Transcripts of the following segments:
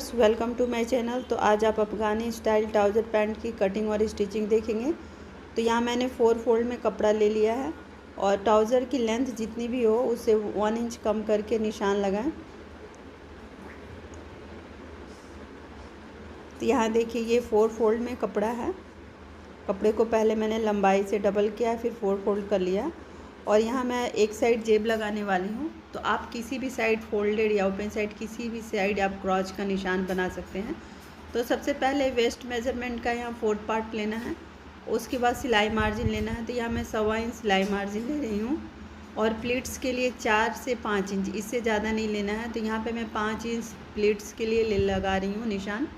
Viewers, welcome to my channel. तो आज आप अफ़गानी स्टाइल ट्राउज़र पैंट की कटिंग और स्टिचिंग देखेंगे। तो यहाँ मैंने 4 फोल्ड में कपड़ा ले लिया है और ट्राउज़र की लेंथ जितनी भी हो उससे 1 इंच कम करके निशान लगाएं। तो यहाँ देखिए, ये 4 फोल्ड में कपड़ा है। कपड़े को पहले मैंने लंबाई से डबल किया, फिर 4 फोल्ड कर लिया और यहाँ मैं एक साइड जेब लगाने वाली हूँ। तो आप किसी भी साइड फोल्डेड या ओपन साइड किसी भी साइड आप क्रॉच का निशान बना सकते हैं। तो सबसे पहले वेस्ट मेज़रमेंट का यहाँ 4 पार्ट लेना है, उसके बाद सिलाई मार्जिन लेना है। तो यहाँ मैं 1.25 इंच सिलाई मार्जिन ले रही हूँ और प्लीट्स के लिए 4 से 5 इंच, इससे ज़्यादा नहीं लेना है। तो यहाँ पे मैं 5 इंच प्लीट्स के लिए लगा रही हूँ निशान।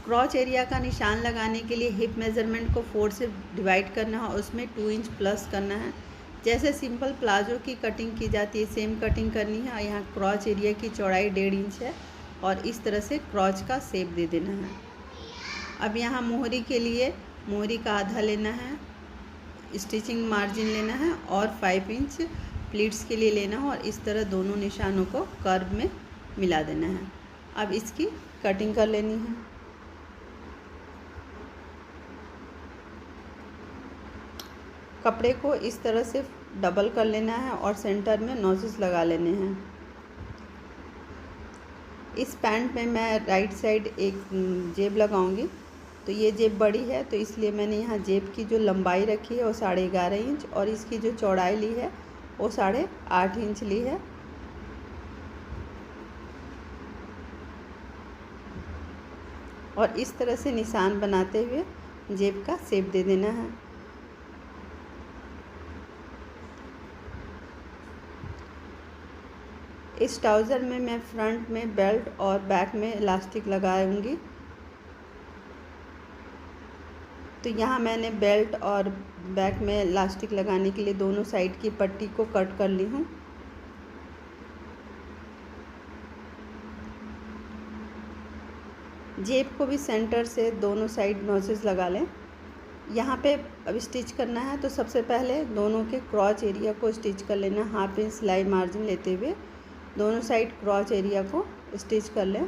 क्रॉच एरिया का निशान लगाने के लिए हिप मेज़रमेंट को 4 से डिवाइड करना है, उसमें 2 इंच प्लस करना है। जैसे सिंपल प्लाजो की कटिंग की जाती है सेम कटिंग करनी है। यहाँ क्रॉच एरिया की चौड़ाई 1.5 इंच है और इस तरह से क्रॉच का शेप दे देना है। अब यहाँ मोहरी के लिए मोहरी का आधा लेना है, स्टिचिंग मार्जिन लेना है और 5 इंच प्लीट्स के लिए लेना है और इस तरह दोनों निशानों को कर्व में मिला देना है। अब इसकी कटिंग कर लेनी है। कपड़े को इस तरह से डबल कर लेना है और सेंटर में नोजेस लगा लेने हैं। इस पैंट में मैं राइट साइड एक जेब लगाऊंगी। तो ये जेब बड़ी है तो इसलिए मैंने यहाँ जेब की जो लंबाई रखी है वो 11.5 इंच और इसकी जो चौड़ाई ली है वो 8.5 इंच ली है। और इस तरह से निशान बनाते हुए जेब का शेप दे देना है। इस ट्राउज़र में मैं फ्रंट में बेल्ट और बैक में इलास्टिक लगाऊंगी। तो यहाँ मैंने बेल्ट और बैक में इलास्टिक लगाने के लिए दोनों साइड की पट्टी को कट कर ली हूँ। जेब को भी सेंटर से दोनों साइड नोजेस लगा लें। यहाँ पे अब स्टिच करना है तो सबसे पहले दोनों के क्रॉच एरिया को स्टिच कर लेना। 1/2 इंच सिलाई मार्जिन लेते हुए दोनों साइड क्रॉच एरिया को स्टिच कर लें।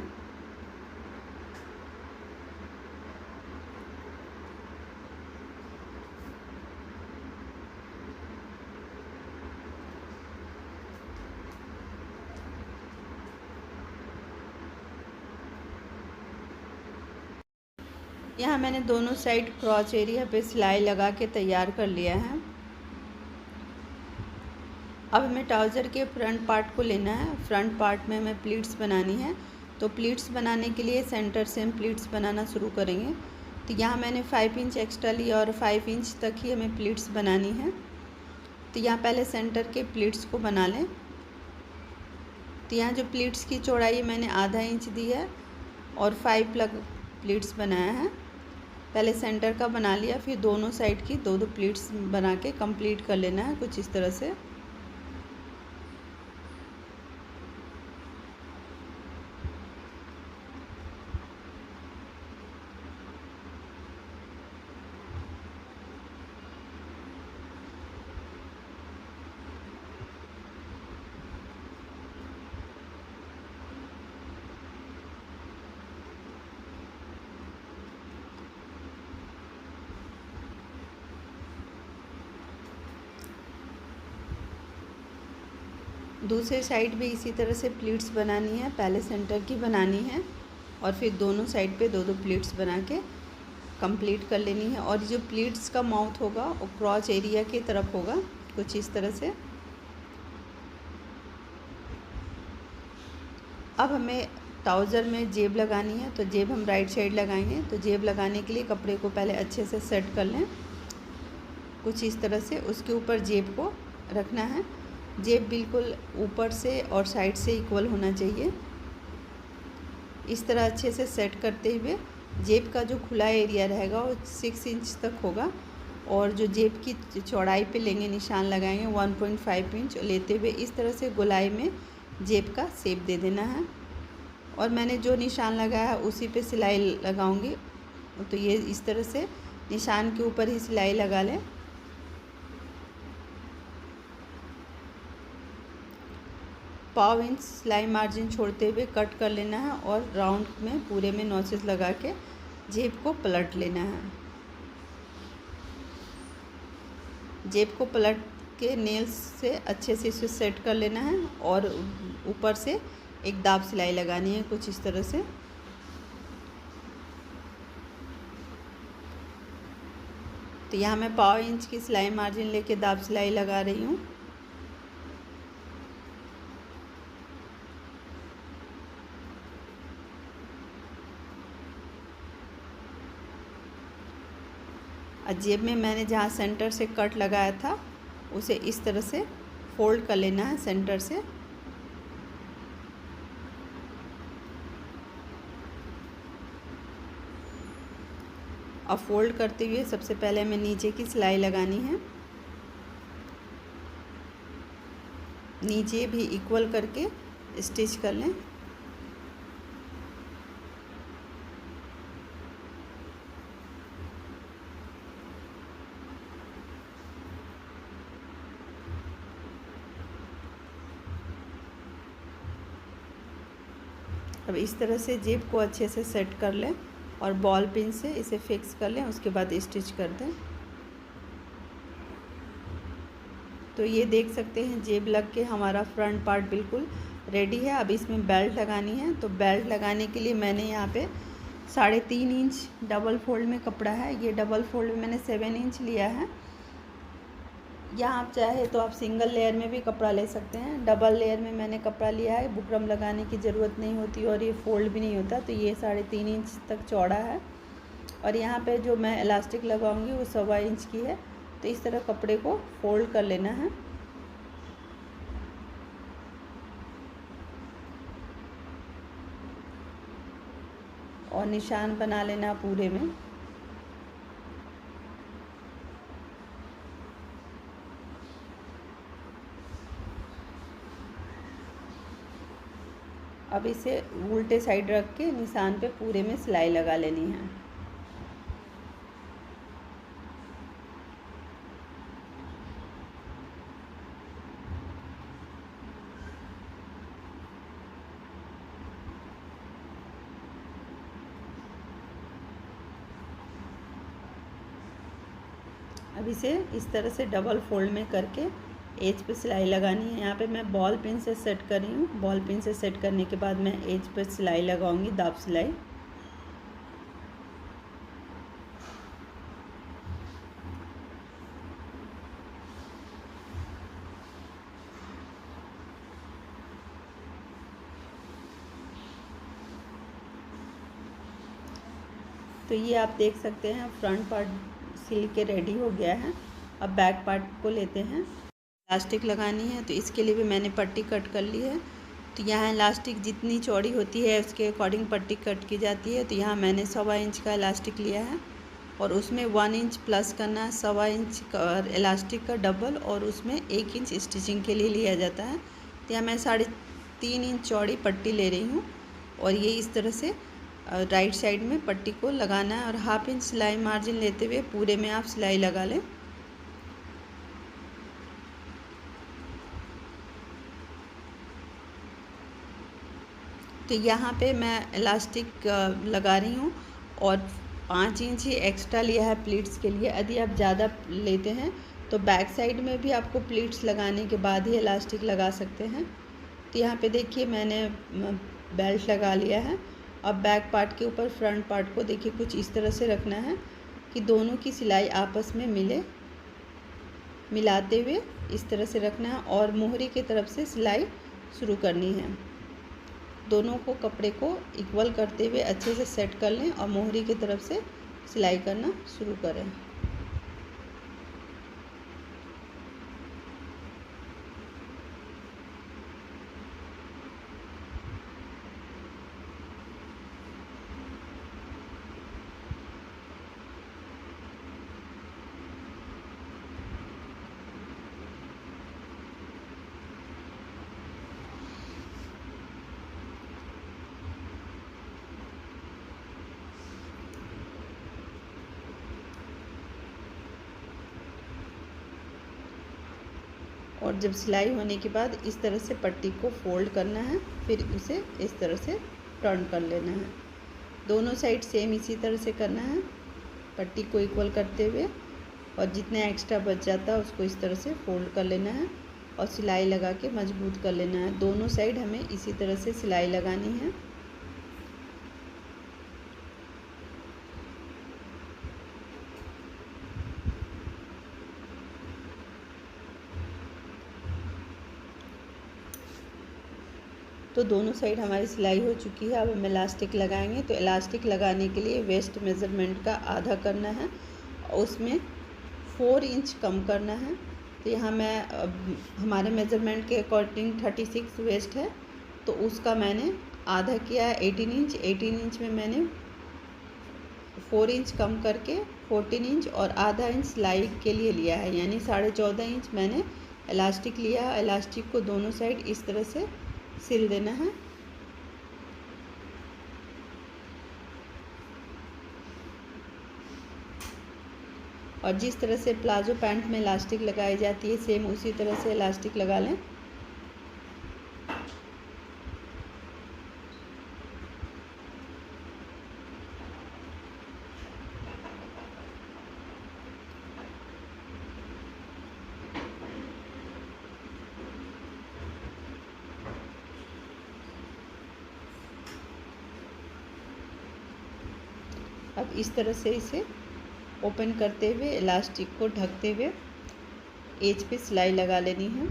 यहाँ मैंने दोनों साइड क्रॉच एरिया पे सिलाई लगा के तैयार कर लिया है। अब हमें ट्राउज़र के फ्रंट पार्ट को लेना है। फ्रंट पार्ट में हमें प्लीट्स बनानी है। तो प्लीट्स बनाने के लिए सेंटर से हम प्लीट्स बनाना शुरू करेंगे। तो यहाँ मैंने 5 इंच एक्स्ट्रा ली और 5 इंच तक ही हमें प्लीट्स बनानी है। तो यहाँ पहले सेंटर के प्लीट्स को बना लें। तो यहाँ जो प्लीट्स की चौड़ाई मैंने 1/2 इंच दी है और 5 प्लीट्स बनाया है। पहले सेंटर का बना लिया, फिर दोनों साइड की 2-2 प्लीट्स बना के कंप्लीट कर लेना है कुछ इस तरह से। दूसरे साइड भी इसी तरह से प्लीट्स बनानी है। पहले सेंटर की बनानी है और फिर दोनों साइड पे 2-2 प्लीट्स बना के कंप्लीट कर लेनी है। और जो प्लीट्स का माउथ होगा वो क्रॉच एरिया की तरफ होगा कुछ इस तरह से। अब हमें ट्राउज़र में जेब लगानी है। तो जेब हम राइट साइड लगाएंगे। तो जेब लगाने के लिए कपड़े को पहले अच्छे से सेट कर लें कुछ इस तरह से। उसके ऊपर जेब को रखना है। जेब बिल्कुल ऊपर से और साइड से इक्वल होना चाहिए। इस तरह अच्छे से सेट करते हुए जेब का जो खुला एरिया रहेगा वो 6 इंच तक होगा और जो जेब की चौड़ाई पे लेंगे निशान लगाएंगे 1.5 इंच लेते हुए इस तरह से गोलाई में जेब का शेप दे देना है। और मैंने जो निशान लगाया है उसी पे सिलाई लगाऊंगी। तो ये इस तरह से निशान के ऊपर ही सिलाई लगा लें। पाव इंच सिलाई मार्जिन छोड़ते हुए कट कर लेना है और राउंड में पूरे में नॉचेस लगा के जेब को पलट लेना है। जेब को पलट के नेल्स से अच्छे से इसे सेट कर लेना है और ऊपर से एक दाब सिलाई लगानी है कुछ इस तरह से। तो यहाँ मैं पाव इंच की सिलाई मार्जिन लेके दाब सिलाई लगा रही हूँ। और जेब में मैंने जहाँ सेंटर से कट लगाया था उसे इस तरह से फोल्ड कर लेना है सेंटर से। अब फोल्ड करते हुए सबसे पहले हमें नीचे की सिलाई लगानी है। नीचे भी इक्वल करके स्टिच कर लें। अब इस तरह से जेब को अच्छे से सेट कर लें और बॉल पिन से इसे फिक्स कर लें, उसके बाद स्टिच कर दें। तो ये देख सकते हैं जेब लग के हमारा फ्रंट पार्ट बिल्कुल रेडी है। अब इसमें बेल्ट लगानी है। तो बेल्ट लगाने के लिए मैंने यहाँ पे 3.5 इंच डबल फोल्ड में कपड़ा है। ये डबल फोल्ड में मैंने 7 इंच लिया है। या आप चाहे तो आप सिंगल लेयर में भी कपड़ा ले सकते हैं। डबल लेयर में मैंने कपड़ा लिया है, बुकरम लगाने की ज़रूरत नहीं होती और ये फोल्ड भी नहीं होता। तो ये 3.5 इंच तक चौड़ा है और यहाँ पे जो मैं इलास्टिक लगाऊंगी वो 1.25 इंच की है। तो इस तरह कपड़े को फोल्ड कर लेना है और निशान बना लेना पूरे में। अब इसे उल्टे साइड रख के निशान पे पूरे में सिलाई लगा लेनी है। अब इसे इस तरह से डबल फोल्ड में करके एज पे सिलाई लगानी है। यहाँ पे मैं बॉल पिन से सेट कर रही हूँ। बॉल पिन से सेट करने के बाद मैं एज पे सिलाई लगाऊंगी, दाब सिलाई। तो ये आप देख सकते हैं फ्रंट पार्ट सिल के रेडी हो गया है। अब बैक पार्ट को लेते हैं। इलास्टिक लगानी है तो इसके लिए भी मैंने पट्टी कट कर ली है। तो यहाँ इलास्टिक जितनी चौड़ी होती है उसके अकॉर्डिंग पट्टी कट की जाती है। तो यहाँ मैंने 1.25 इंच का इलास्टिक लिया है और उसमें 1 इंच प्लस करना है। 1.25 इंच का इलास्टिक का डबल और उसमें 1 इंच स्टिचिंग के लिए लिया जाता है। तो यहाँ मैं 3.5 इंच चौड़ी पट्टी ले रही हूँ और ये इस तरह से राइट साइड में पट्टी को लगाना है और 1/2 इंच सिलाई मार्जिन लेते हुए पूरे में आप सिलाई लगा लें। तो यहाँ पे मैं इलास्टिक लगा रही हूँ और 5 इंच ही एक्स्ट्रा लिया है प्लीट्स के लिए। यदि आप ज़्यादा लेते हैं तो बैक साइड में भी आपको प्लीट्स लगाने के बाद ही इलास्टिक लगा सकते हैं। तो यहाँ पे देखिए मैंने बेल्ट लगा लिया है। अब बैक पार्ट के ऊपर फ्रंट पार्ट को देखिए कुछ इस तरह से रखना है कि दोनों की सिलाई आपस में मिलाते हुए इस तरह से रखना है और मोहरी की तरफ से सिलाई शुरू करनी है। दोनों को कपड़े को इक्वल करते हुए अच्छे से सेट कर लें और मोहरी की तरफ से सिलाई करना शुरू करें। और जब सिलाई होने के बाद इस तरह से पट्टी को फोल्ड करना है, फिर उसे इस तरह से टर्न कर लेना है। दोनों साइड सेम इसी तरह से करना है, पट्टी को इक्वल करते हुए, और जितना एक्स्ट्रा बच जाता है उसको इस तरह से फोल्ड कर लेना है और सिलाई लगा के मजबूत कर लेना है। दोनों साइड हमें इसी तरह से सिलाई लगानी है। तो दोनों साइड हमारी सिलाई हो चुकी है। अब हम इलास्टिक लगाएंगे। तो इलास्टिक लगाने के लिए वेस्ट मेज़रमेंट का आधा करना है, उसमें 4 इंच कम करना है। तो यहाँ मैं हमारे मेज़रमेंट के अकॉर्डिंग 36 वेस्ट है, तो उसका मैंने आधा किया है 18 इंच। 18 इंच में मैंने 4 इंच कम करके 14 इंच और आधा इंच सिलाई के लिए लिया है, यानी 14.5 इंच मैंने इलास्टिक लिया है। इलास्टिक को दोनों साइड इस तरह से सिल देना है। और जिस तरह से प्लाजो पैंट में इलास्टिक लगाई जाती है, सेम उसी तरह से इलास्टिक लगा लें। अब इस तरह से इसे ओपन करते हुए इलास्टिक को ढकते हुए एज पे सिलाई लगा लेनी है।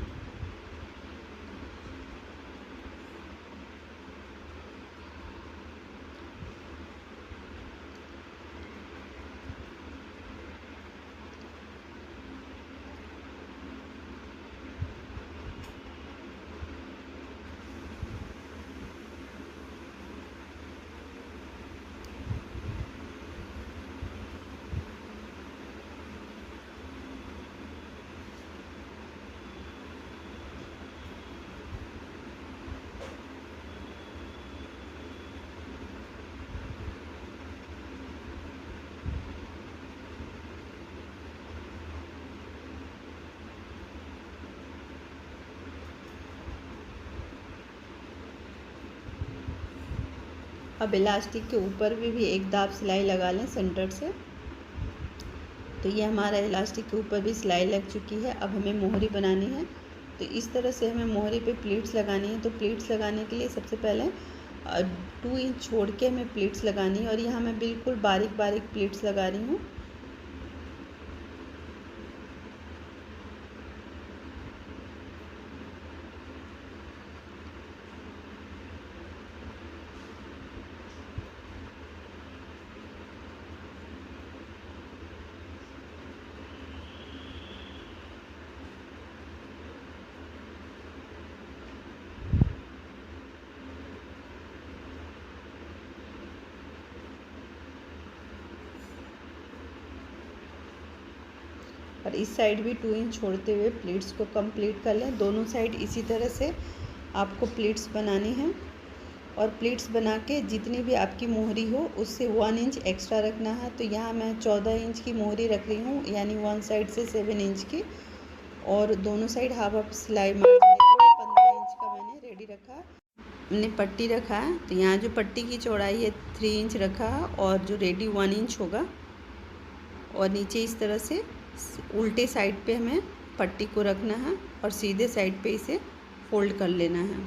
अब इलास्टिक के ऊपर भी एक दाब सिलाई लगा लें सेंटर से। तो ये हमारा इलास्टिक के ऊपर भी सिलाई लग चुकी है। अब हमें मोहरी बनानी है। तो इस तरह से हमें मोहरी पे प्लीट्स लगानी है। तो प्लीट्स लगाने के लिए सबसे पहले 2 इंच छोड़ के हमें प्लीट्स लगानी है, और यहाँ मैं बिल्कुल बारीक बारीक प्लीट्स लगा रही हूँ। और इस साइड भी 2 इंच छोड़ते हुए प्लीट्स को कंप्लीट कर लें। दोनों साइड इसी तरह से आपको प्लीट्स बनानी है, और प्लीट्स बना के जितनी भी आपकी मोहरी हो उससे 1 इंच एक्स्ट्रा रखना है। तो यहाँ मैं 14 इंच की मोहरी रख रही हूँ, यानी 1 साइड से 7 इंच की, और दोनों साइड हाफ सिलाई मार देने के लिए 15 इंच का मैंने रेडी रखा। हमने पट्टी रखा है, तो यहाँ जो पट्टी की चौड़ाई है 3 इंच रखा है, और जो रेडी 1 इंच होगा। और नीचे इस तरह से उल्टे साइड पे हमें पट्टी को रखना है और सीधे साइड पे इसे फोल्ड कर लेना है।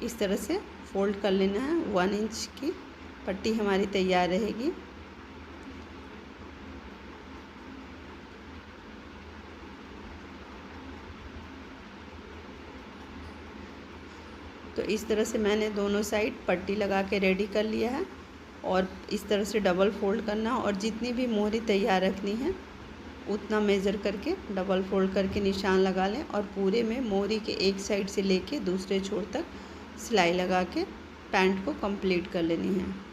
इस तरह से फोल्ड कर लेना है। 1 इंच की पट्टी हमारी तैयार रहेगी। तो इस तरह से मैंने दोनों साइड पट्टी लगा के रेडी कर लिया है, और इस तरह से डबल फोल्ड करना, और जितनी भी मोहरी तैयार रखनी है उतना मेज़र करके डबल फोल्ड करके निशान लगा लें, और पूरे में मोहरी के एक साइड से लेके दूसरे छोर तक सिलाई लगा के पैंट को कंप्लीट कर लेनी है।